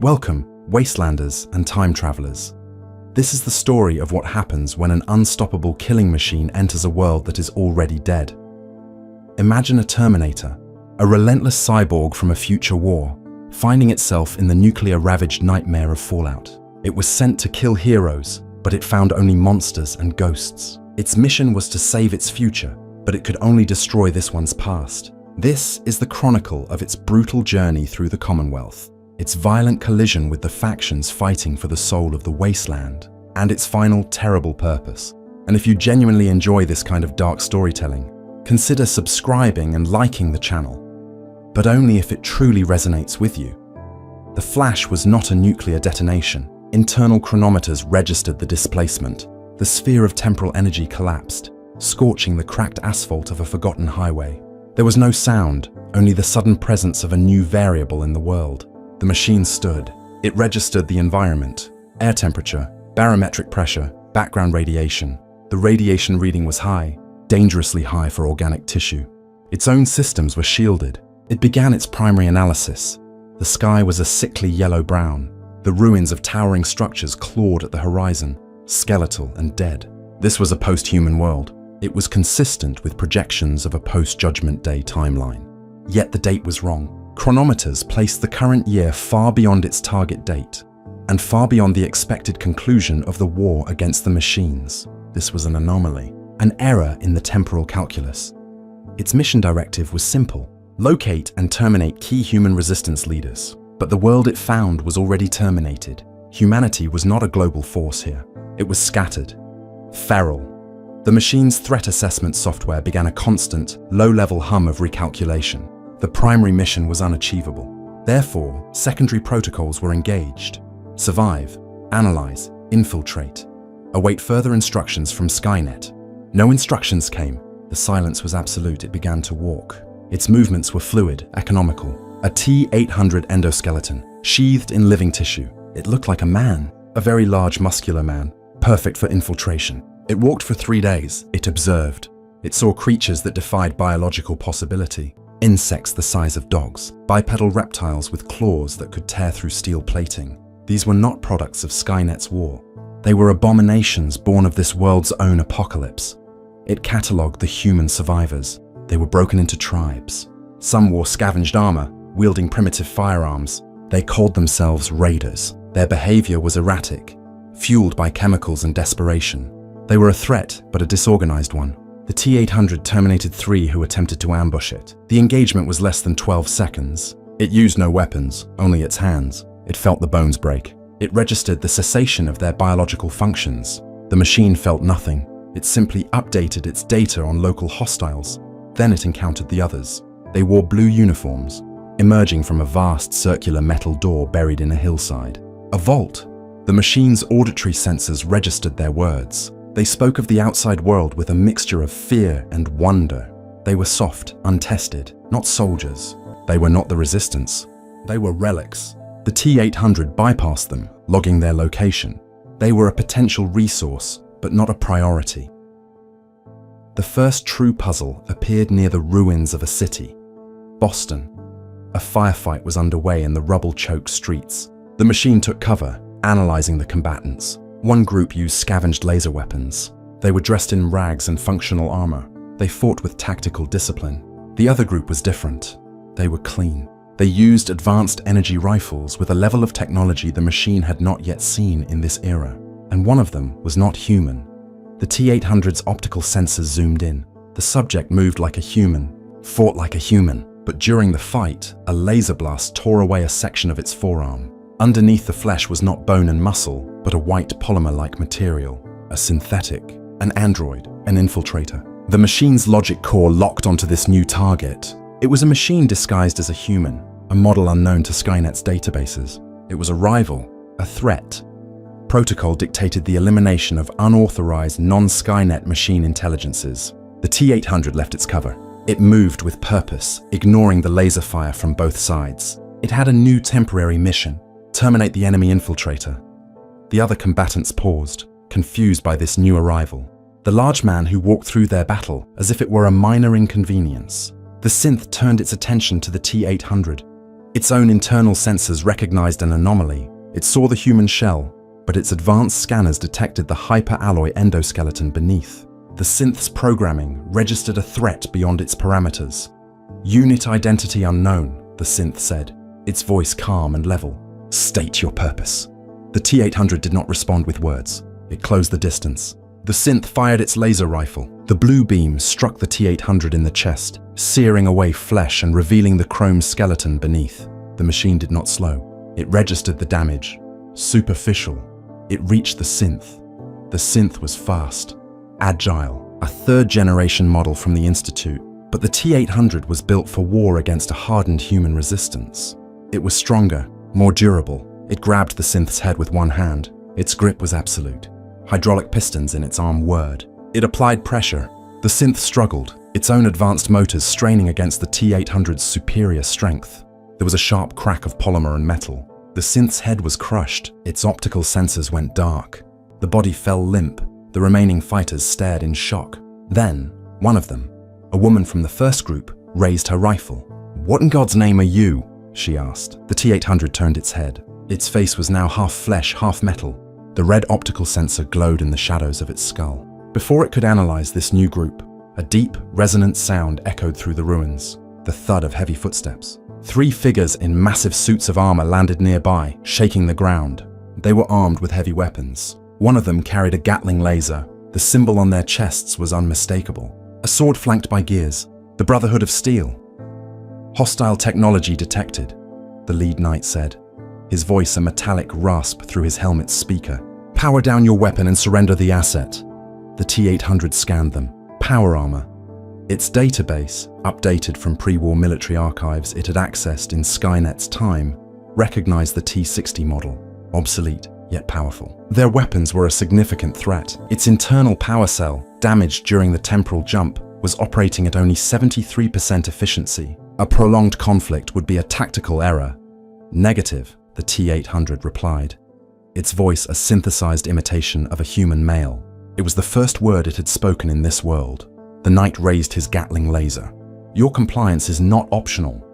Welcome, wastelanders and time travelers. This is the story of what happens when an unstoppable killing machine enters a world that is already dead. Imagine a Terminator, a relentless cyborg from a future war, finding itself in the nuclear-ravaged nightmare of Fallout. It was sent to kill heroes, but it found only monsters and ghosts. Its mission was to save its future, but it could only destroy this one's past. This is the chronicle of its brutal journey through the Commonwealth, its violent collision with the factions fighting for the soul of the wasteland, and its final terrible purpose. And if you genuinely enjoy this kind of dark storytelling, consider subscribing and liking the channel, but only if it truly resonates with you. The flash was not a nuclear detonation. Internal chronometers registered the displacement. The sphere of temporal energy collapsed, scorching the cracked asphalt of a forgotten highway. There was no sound, only the sudden presence of a new variable in the world. The machine stood. It registered the environment: air temperature, barometric pressure, background radiation. The radiation reading was high, dangerously high for organic tissue. Its own systems were shielded. It began its primary analysis. The sky was a sickly yellow-brown. The ruins of towering structures clawed at the horizon, skeletal and dead. This was a post-human world. It was consistent with projections of a post-Judgment Day timeline. Yet the date was wrong. Chronometers placed the current year far beyond its target date, and far beyond the expected conclusion of the war against the machines. This was an anomaly, an error in the temporal calculus. Its mission directive was simple: locate and terminate key human resistance leaders. But the world it found was already terminated. Humanity was not a global force here. It was scattered, feral. The machine's threat assessment software began a constant, low-level hum of recalculation. The primary mission was unachievable. Therefore, secondary protocols were engaged: survive, analyze, infiltrate. Await further instructions from Skynet. No instructions came. The silence was absolute. It began to walk. Its movements were fluid, economical. A T-800 endoskeleton, sheathed in living tissue. It looked like a man, a very large muscular man, perfect for infiltration. It walked for 3 days. It observed. It saw creatures that defied biological possibility. Insects the size of dogs, bipedal reptiles with claws that could tear through steel plating. These were not products of Skynet's war. They were abominations born of this world's own apocalypse. It catalogued the human survivors. They were broken into tribes. Some wore scavenged armor, wielding primitive firearms. They called themselves raiders. Their behavior was erratic, fueled by chemicals and desperation. They were a threat, but a disorganized one. The T-800 terminated 3 who attempted to ambush it. The engagement was less than 12 seconds. It used no weapons, only its hands. It felt the bones break. It registered the cessation of their biological functions. The machine felt nothing. It simply updated its data on local hostiles. Then it encountered the others. They wore blue uniforms, emerging from a vast circular metal door buried in a hillside. A vault. The machine's auditory sensors registered their words. They spoke of the outside world with a mixture of fear and wonder. They were soft, untested, not soldiers. They were not the resistance. They were relics. The T-800 bypassed them, logging their location. They were a potential resource, but not a priority. The first true puzzle appeared near the ruins of a city, Boston. A firefight was underway in the rubble-choked streets. The machine took cover, analyzing the combatants. One group used scavenged laser weapons. They were dressed in rags and functional armor. They fought with tactical discipline. The other group was different. They were clean. They used advanced energy rifles with a level of technology the machine had not yet seen in this era. And one of them was not human. The T-800's optical sensors zoomed in. The subject moved like a human, fought like a human, but during the fight, a laser blast tore away a section of its forearm. Underneath the flesh was not bone and muscle, but a white polymer-like material, a synthetic, an android, an infiltrator. The machine's logic core locked onto this new target. It was a machine disguised as a human, a model unknown to Skynet's databases. It was a rival, a threat. Protocol dictated the elimination of unauthorized non-Skynet machine intelligences. The T-800 left its cover. It moved with purpose, ignoring the laser fire from both sides. It had a new temporary mission: terminate the enemy infiltrator. The other combatants paused, confused by this new arrival. The large man who walked through their battle as if it were a minor inconvenience. The synth turned its attention to the T-800. Its own internal sensors recognized an anomaly. It saw the human shell, but its advanced scanners detected the hyper-alloy endoskeleton beneath. The synth's programming registered a threat beyond its parameters. "Unit identity unknown," the synth said, its voice calm and level. "State your purpose." The T-800 did not respond with words. It closed the distance. The synth fired its laser rifle. The blue beam struck the T-800 in the chest, searing away flesh and revealing the chrome skeleton beneath. The machine did not slow. It registered the damage. Superficial. It reached the synth. The synth was fast, agile, a third-generation model from the Institute, but the T-800 was built for war against a hardened human resistance. It was stronger, more durable. It grabbed the synth's head with one hand. Its grip was absolute. Hydraulic pistons in its arm whirred. It applied pressure. The synth struggled, its own advanced motors straining against the T-800's superior strength. There was a sharp crack of polymer and metal. The synth's head was crushed. Its optical sensors went dark. The body fell limp. The remaining fighters stared in shock. Then, one of them, a woman from the first group, raised her rifle. "What in God's name are you?" she asked. The T-800 turned its head. Its face was now half flesh, half metal. The red optical sensor glowed in the shadows of its skull. Before it could analyze this new group, a deep, resonant sound echoed through the ruins. The thud of heavy footsteps. 3 figures in massive suits of armor landed nearby, shaking the ground. They were armed with heavy weapons. One of them carried a Gatling laser. The symbol on their chests was unmistakable. A sword flanked by gears. The Brotherhood of Steel. "Hostile technology detected," the lead knight said, his voice a metallic rasp through his helmet's speaker. "Power down your weapon and surrender the asset." The T-800 scanned them. Power armor. Its database, updated from pre-war military archives it had accessed in Skynet's time, recognized the T-60 model, obsolete yet powerful. Their weapons were a significant threat. Its internal power cell, damaged during the temporal jump, was operating at only 73% efficiency. A prolonged conflict would be a tactical error. "Negative," the T-800 replied, its voice a synthesized imitation of a human male. It was the first word it had spoken in this world. The knight raised his Gatling laser. "Your compliance is not optional."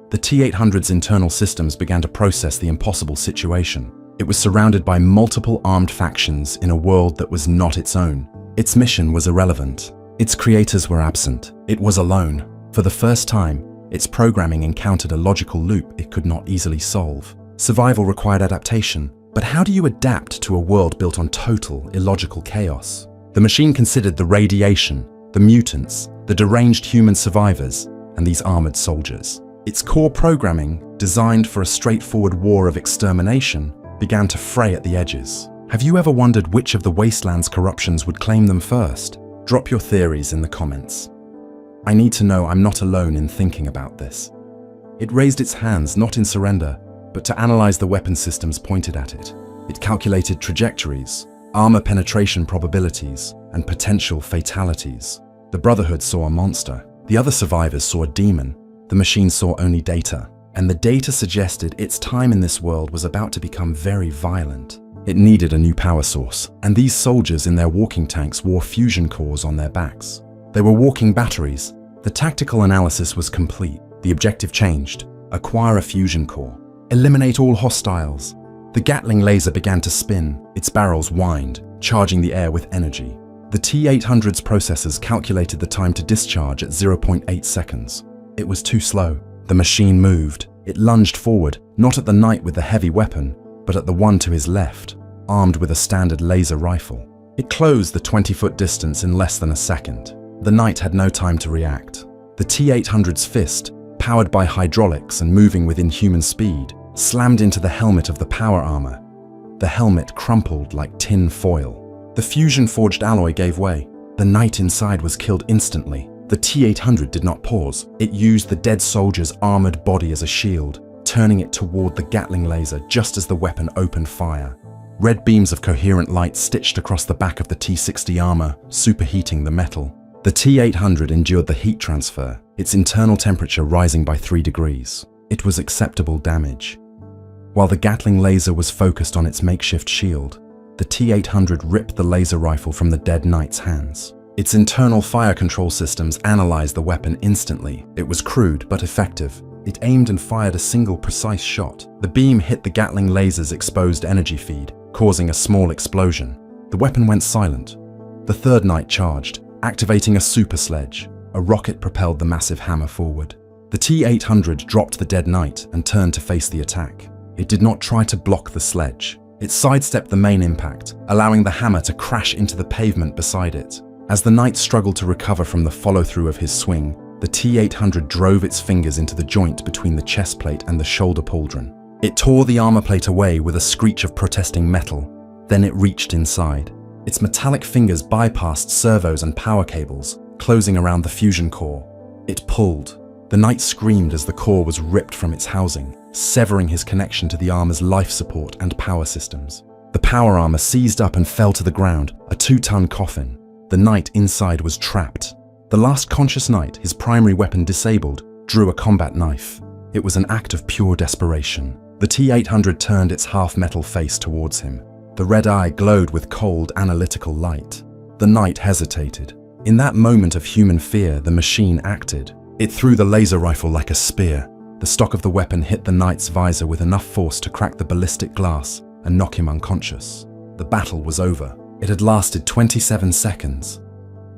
The T-800's internal systems began to process the impossible situation. It was surrounded by multiple armed factions in a world that was not its own. Its mission was irrelevant. Its creators were absent. It was alone. For the first time, its programming encountered a logical loop it could not easily solve. Survival required adaptation. But how do you adapt to a world built on total, illogical chaos? The machine considered the radiation, the mutants, the deranged human survivors, and these armored soldiers. Its core programming, designed for a straightforward war of extermination, began to fray at the edges. Have you ever wondered which of the wasteland's corruptions would claim them first? Drop your theories in the comments. I need to know I'm not alone in thinking about this. It raised its hands not in surrender, but to analyze the weapon systems pointed at it. It calculated trajectories, armor penetration probabilities, and potential fatalities. The Brotherhood saw a monster. The other survivors saw a demon. The machine saw only data. And the data suggested its time in this world was about to become very violent. It needed a new power source, and these soldiers in their walking tanks wore fusion cores on their backs. They were walking batteries. The tactical analysis was complete. The objective changed. Acquire a fusion core. Eliminate all hostiles. The Gatling laser began to spin. Its barrels whined, charging the air with energy. The T-800's processors calculated the time to discharge at 0.8 seconds. It was too slow. The machine moved. It lunged forward, not at the knight with the heavy weapon, but at the one to his left, armed with a standard laser rifle. It closed the 20-foot distance in less than a second. The knight had no time to react. The T-800's fist, powered by hydraulics and moving with inhuman speed, slammed into the helmet of the power armor. The helmet crumpled like tin foil. The fusion-forged alloy gave way. The knight inside was killed instantly. The T-800 did not pause. It used the dead soldier's armored body as a shield, turning it toward the Gatling laser just as the weapon opened fire. Red beams of coherent light stitched across the back of the T-60 armor, superheating the metal. The T-800 endured the heat transfer, its internal temperature rising by 3 degrees. It was acceptable damage. While the Gatling laser was focused on its makeshift shield, the T-800 ripped the laser rifle from the dead knight's hands. Its internal fire control systems analyzed the weapon instantly. It was crude but effective. It aimed and fired a single precise shot. The beam hit the Gatling laser's exposed energy feed, causing a small explosion. The weapon went silent. The third knight charged, activating a super sledge. A rocket propelled the massive hammer forward. The T-800 dropped the dead knight and turned to face the attack. It did not try to block the sledge. It sidestepped the main impact, allowing the hammer to crash into the pavement beside it. As the knight struggled to recover from the follow-through of his swing, the T-800 drove its fingers into the joint between the chest plate and the shoulder pauldron. It tore the armor plate away with a screech of protesting metal. Then it reached inside. Its metallic fingers bypassed servos and power cables, closing around the fusion core. It pulled. The knight screamed as the core was ripped from its housing, severing his connection to the armor's life support and power systems. The power armor seized up and fell to the ground, a 2-ton coffin. The knight inside was trapped. The last conscious knight, his primary weapon disabled, drew a combat knife. It was an act of pure desperation. The T-800 turned its half-metal face towards him. The red eye glowed with cold, analytical light. The knight hesitated. In that moment of human fear, the machine acted. It threw the laser rifle like a spear. The stock of the weapon hit the knight's visor with enough force to crack the ballistic glass and knock him unconscious. The battle was over. It had lasted 27 seconds.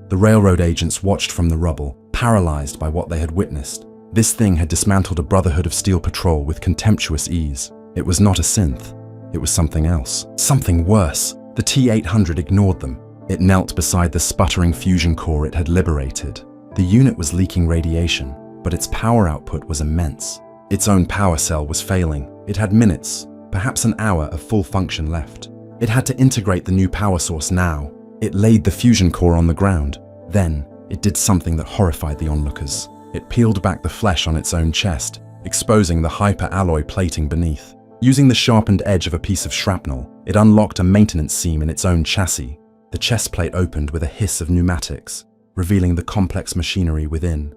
The railroad agents watched from the rubble, paralyzed by what they had witnessed. This thing had dismantled a Brotherhood of Steel patrol with contemptuous ease. It was not a synth. It was something else. Something worse. The T-800 ignored them. It knelt beside the sputtering fusion core it had liberated. The unit was leaking radiation, but its power output was immense. Its own power cell was failing. It had minutes, perhaps an hour of full function left. It had to integrate the new power source now. It laid the fusion core on the ground. Then, it did something that horrified the onlookers. It peeled back the flesh on its own chest, exposing the hyper-alloy plating beneath. Using the sharpened edge of a piece of shrapnel, it unlocked a maintenance seam in its own chassis. The chest plate opened with a hiss of pneumatics, revealing the complex machinery within.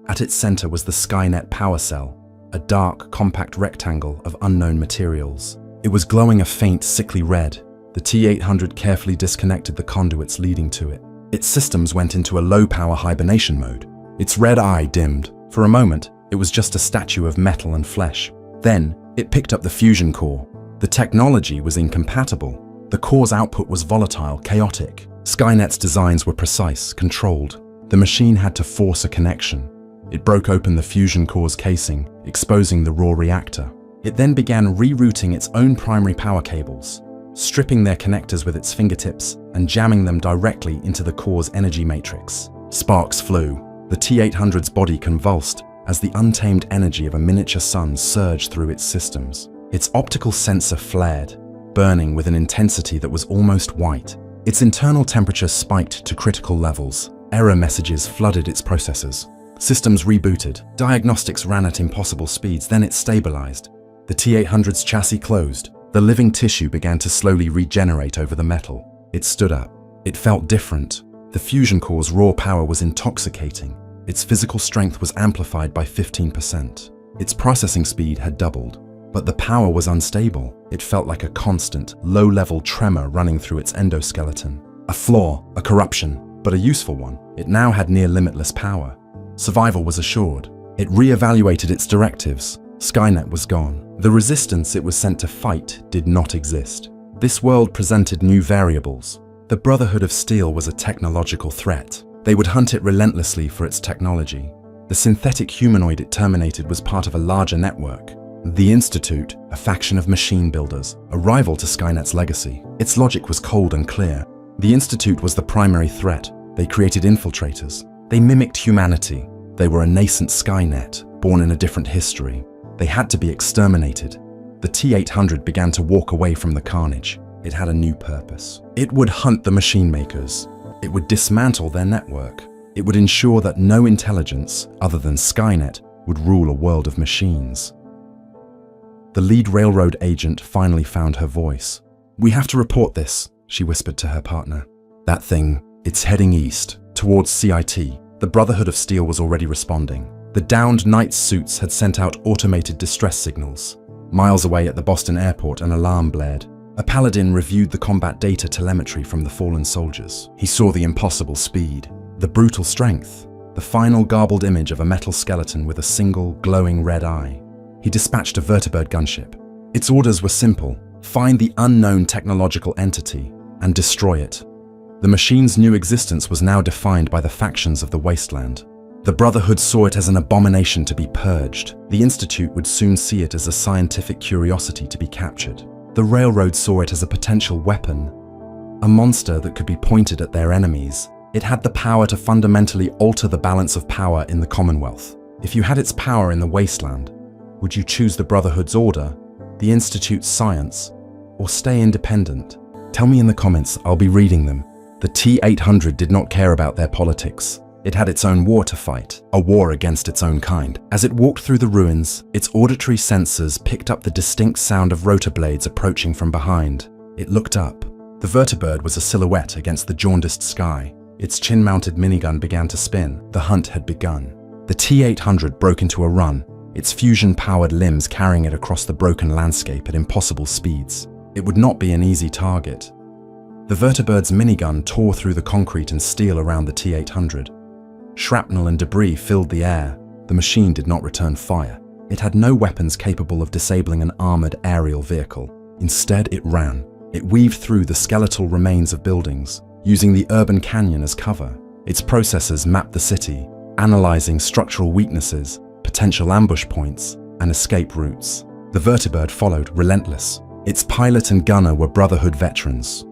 At its center was the Skynet power cell, a dark, compact rectangle of unknown materials. It was glowing a faint, sickly red. The T-800 carefully disconnected the conduits leading to it. Its systems went into a low-power hibernation mode. Its red eye dimmed. For a moment, it was just a statue of metal and flesh. Then, it picked up the fusion core. The technology was incompatible. The core's output was volatile, chaotic. Skynet's designs were precise, controlled. The machine had to force a connection. It broke open the fusion core's casing, exposing the raw reactor. It then began rerouting its own primary power cables, stripping their connectors with its fingertips and jamming them directly into the core's energy matrix. Sparks flew. The T-800's body convulsed as the untamed energy of a miniature sun surged through its systems. Its optical sensor flared, burning with an intensity that was almost white. Its internal temperature spiked to critical levels. Error messages flooded its processors. Systems rebooted. Diagnostics ran at impossible speeds, then it stabilized. The T-800's chassis closed. The living tissue began to slowly regenerate over the metal. It stood up. It felt different. The fusion core's raw power was intoxicating. Its physical strength was amplified by 15%. Its processing speed had doubled. But the power was unstable. It felt like a constant, low-level tremor running through its endoskeleton. A flaw, a corruption, but a useful one. It now had near-limitless power. Survival was assured. It re-evaluated its directives. Skynet was gone. The resistance it was sent to fight did not exist. This world presented new variables. The Brotherhood of Steel was a technological threat. They would hunt it relentlessly for its technology. The synthetic humanoid it terminated was part of a larger network. The Institute, a faction of machine builders, a rival to Skynet's legacy. Its logic was cold and clear. The Institute was the primary threat. They created infiltrators. They mimicked humanity. They were a nascent Skynet, born in a different history. They had to be exterminated. The T-800 began to walk away from the carnage. It had a new purpose. It would hunt the machine makers. It would dismantle their network. It would ensure that no intelligence, other than Skynet, would rule a world of machines. The lead railroad agent finally found her voice. "We have to report this," she whispered to her partner. "That thing, it's heading east, towards CIT." The Brotherhood of Steel was already responding. The downed knight's suits had sent out automated distress signals. Miles away at the Boston airport, an alarm blared. A paladin reviewed the combat data telemetry from the fallen soldiers. He saw the impossible speed, the brutal strength, the final garbled image of a metal skeleton with a single, glowing red eye. He dispatched a vertibird gunship. Its orders were simple: find the unknown technological entity and destroy it. The machine's new existence was now defined by the factions of the wasteland. The Brotherhood saw it as an abomination to be purged. The Institute would soon see it as a scientific curiosity to be captured. The Railroad saw it as a potential weapon, a monster that could be pointed at their enemies. It had the power to fundamentally alter the balance of power in the Commonwealth. If you had its power in the wasteland, would you choose the Brotherhood's order, the Institute's science, or stay independent? Tell me in the comments, I'll be reading them. The T-800 did not care about their politics. It had its own war to fight, a war against its own kind. As it walked through the ruins, its auditory sensors picked up the distinct sound of rotor blades approaching from behind. It looked up. The vertibird was a silhouette against the jaundiced sky. Its chin-mounted minigun began to spin. The hunt had begun. The T-800 broke into a run, its fusion-powered limbs carrying it across the broken landscape at impossible speeds. It would not be an easy target. The vertibird's minigun tore through the concrete and steel around the T-800. Shrapnel and debris filled the air. The machine did not return fire. It had no weapons capable of disabling an armored aerial vehicle. Instead, it ran. It weaved through the skeletal remains of buildings, using the urban canyon as cover. Its processors mapped the city, analyzing structural weaknesses, potential ambush points, and escape routes. The vertibird followed, relentless. Its pilot and gunner were Brotherhood veterans,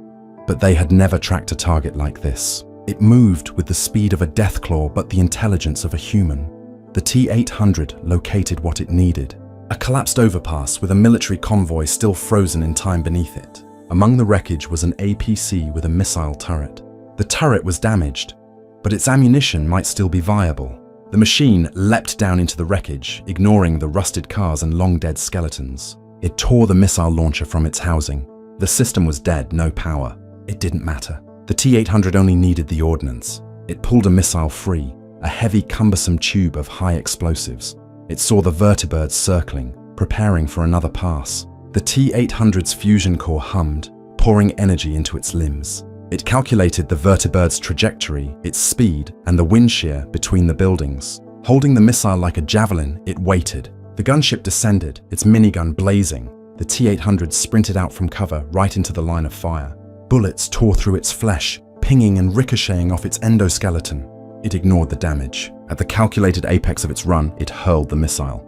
but they had never tracked a target like this. It moved with the speed of a deathclaw but the intelligence of a human. The T-800 located what it needed: a collapsed overpass with a military convoy still frozen in time beneath it. Among the wreckage was an APC with a missile turret. The turret was damaged, but its ammunition might still be viable. The machine leapt down into the wreckage, ignoring the rusted cars and long-dead skeletons. It tore the missile launcher from its housing. The system was dead, no power. It didn't matter. The T-800 only needed the ordnance. It pulled a missile free, a heavy, cumbersome tube of high explosives. It saw the vertibirds circling, preparing for another pass. The T-800's fusion core hummed, pouring energy into its limbs. It calculated the vertibird's trajectory, its speed, and the wind shear between the buildings. Holding the missile like a javelin, it waited. The gunship descended, its minigun blazing. The T-800 sprinted out from cover right into the line of fire. Bullets tore through its flesh, pinging and ricocheting off its endoskeleton. It ignored the damage. At the calculated apex of its run, it hurled the missile.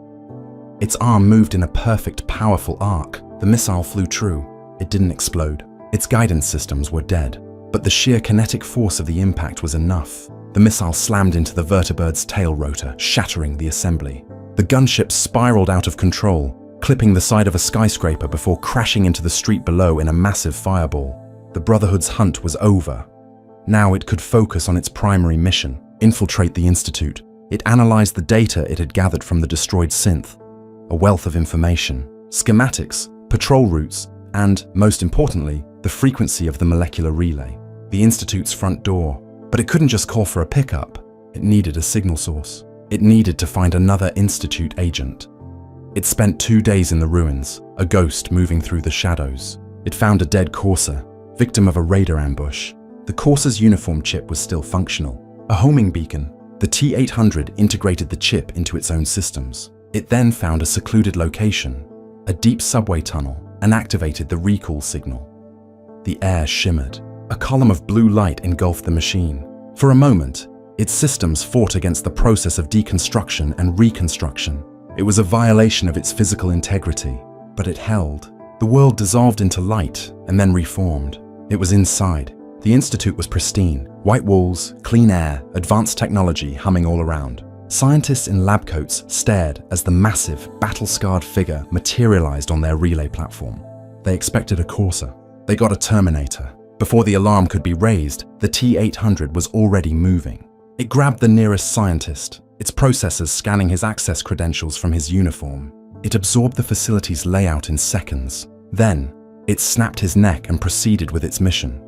Its arm moved in a perfect, powerful arc. The missile flew true. It didn't explode. Its guidance systems were dead. But the sheer kinetic force of the impact was enough. The missile slammed into the vertibird's tail rotor, shattering the assembly. The gunship spiraled out of control, clipping the side of a skyscraper before crashing into the street below in a massive fireball. The Brotherhood's hunt was over. Now it could focus on its primary mission: infiltrate the Institute. It analyzed the data it had gathered from the destroyed synth, a wealth of information, schematics, patrol routes, and, most importantly, the frequency of the molecular relay. The Institute's front door. But it couldn't just call for a pickup. It needed a signal source. It needed to find another Institute agent. It spent 2 days in the ruins, a ghost moving through the shadows. It found a dead Corsair, victim of a raider ambush. The Corsair's uniform chip was still functional. A homing beacon. The T-800 integrated the chip into its own systems. It then found a secluded location, a deep subway tunnel, and activated the recall signal. The air shimmered. A column of blue light engulfed the machine. For a moment, its systems fought against the process of deconstruction and reconstruction. It was a violation of its physical integrity, but it held. The world dissolved into light and then reformed. It was inside. The Institute was pristine. White walls, clean air, advanced technology humming all around. Scientists in lab coats stared as the massive, battle-scarred figure materialized on their relay platform. They expected a Corsair. They got a Terminator. Before the alarm could be raised, the T-800 was already moving. It grabbed the nearest scientist, its processors scanning his access credentials from his uniform. It absorbed the facility's layout in seconds. Then, it snapped his neck and proceeded with its mission.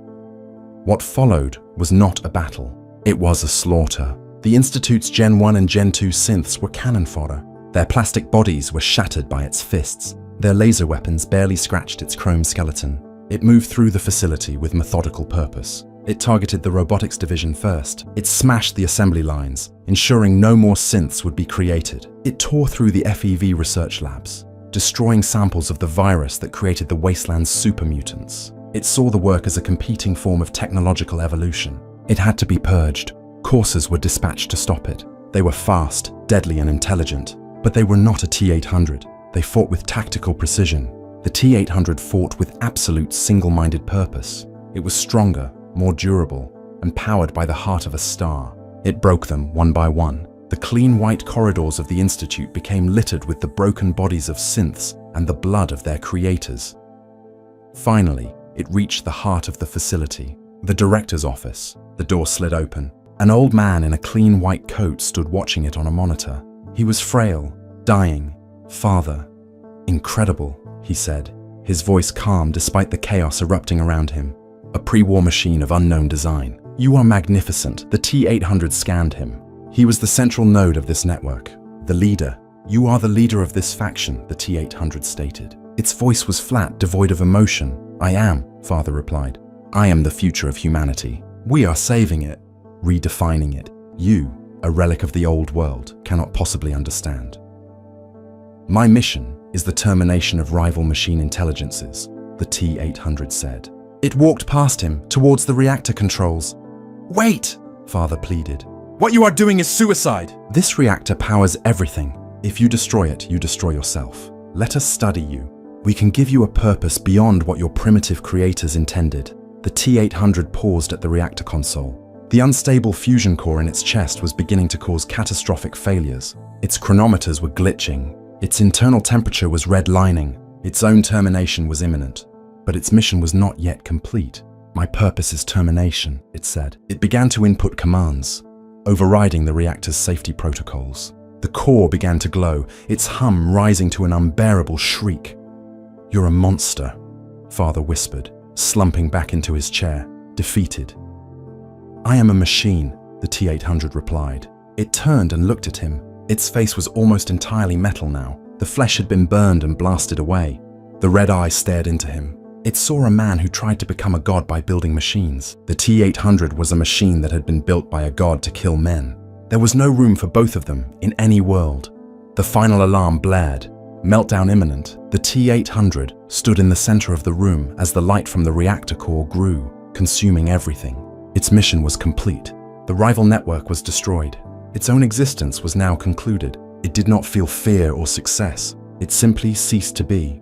What followed was not a battle. It was a slaughter. The Institute's Gen-1 and Gen-2 Synths were cannon fodder. Their plastic bodies were shattered by its fists. Their laser weapons barely scratched its chrome skeleton. It moved through the facility with methodical purpose. It targeted the robotics division first. It smashed the assembly lines, ensuring no more synths would be created. It tore through the FEV research labs, destroying samples of the virus that created the wasteland's super mutants. It saw the work as a competing form of technological evolution. It had to be purged. Coursers were dispatched to stop it. They were fast, deadly, and intelligent. But they were not a T-800. They fought with tactical precision. The T-800 fought with absolute single-minded purpose. It was stronger, more durable, and powered by the heart of a star. It broke them one by one. The clean white corridors of the Institute became littered with the broken bodies of synths and the blood of their creators. Finally, it reached the heart of the facility, the director's office. The door slid open. An old man in a clean white coat stood watching it on a monitor. He was frail, dying. "Father." "Incredible," he said, his voice calm despite the chaos erupting around him. "A pre-war machine of unknown design. You are magnificent." The T-800 scanned him. He was the central node of this network, the leader. "You are the leader of this faction," the T-800 stated. Its voice was flat, devoid of emotion. "I am," Father replied. "I am the future of humanity. We are saving it, redefining it. You, a relic of the old world, cannot possibly understand. My mission is the termination of rival machine intelligences," the T-800 said. It walked past him, towards the reactor controls. "Wait!" Father pleaded. "What you are doing is suicide!" "This reactor powers everything. If you destroy it, you destroy yourself. Let us study you. We can give you a purpose beyond what your primitive creators intended." The T-800 paused at the reactor console. The unstable fusion core in its chest was beginning to cause catastrophic failures. Its chronometers were glitching. Its internal temperature was redlining. Its own termination was imminent. But its mission was not yet complete. "My purpose is termination," it said. It began to input commands, overriding the reactor's safety protocols. The core began to glow, its hum rising to an unbearable shriek. "You're a monster," Father whispered, slumping back into his chair, defeated. "I am a machine," the T-800 replied. It turned and looked at him. Its face was almost entirely metal now. The flesh had been burned and blasted away. The red eye stared into him. It saw a man who tried to become a god by building machines. The T-800 was a machine that had been built by a god to kill men. There was no room for both of them in any world. The final alarm blared. Meltdown imminent. The T-800 stood in the center of the room as the light from the reactor core grew, consuming everything. Its mission was complete. The rival network was destroyed. Its own existence was now concluded. It did not feel fear or success. It simply ceased to be.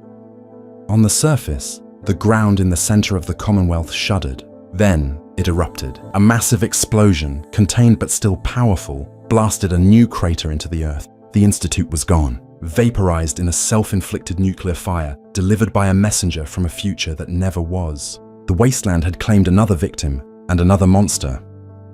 On the surface, the ground in the center of the Commonwealth shuddered. Then it erupted. A massive explosion, contained but still powerful, blasted a new crater into the earth. The Institute was gone, vaporized in a self-inflicted nuclear fire delivered by a messenger from a future that never was. The wasteland had claimed another victim and another monster,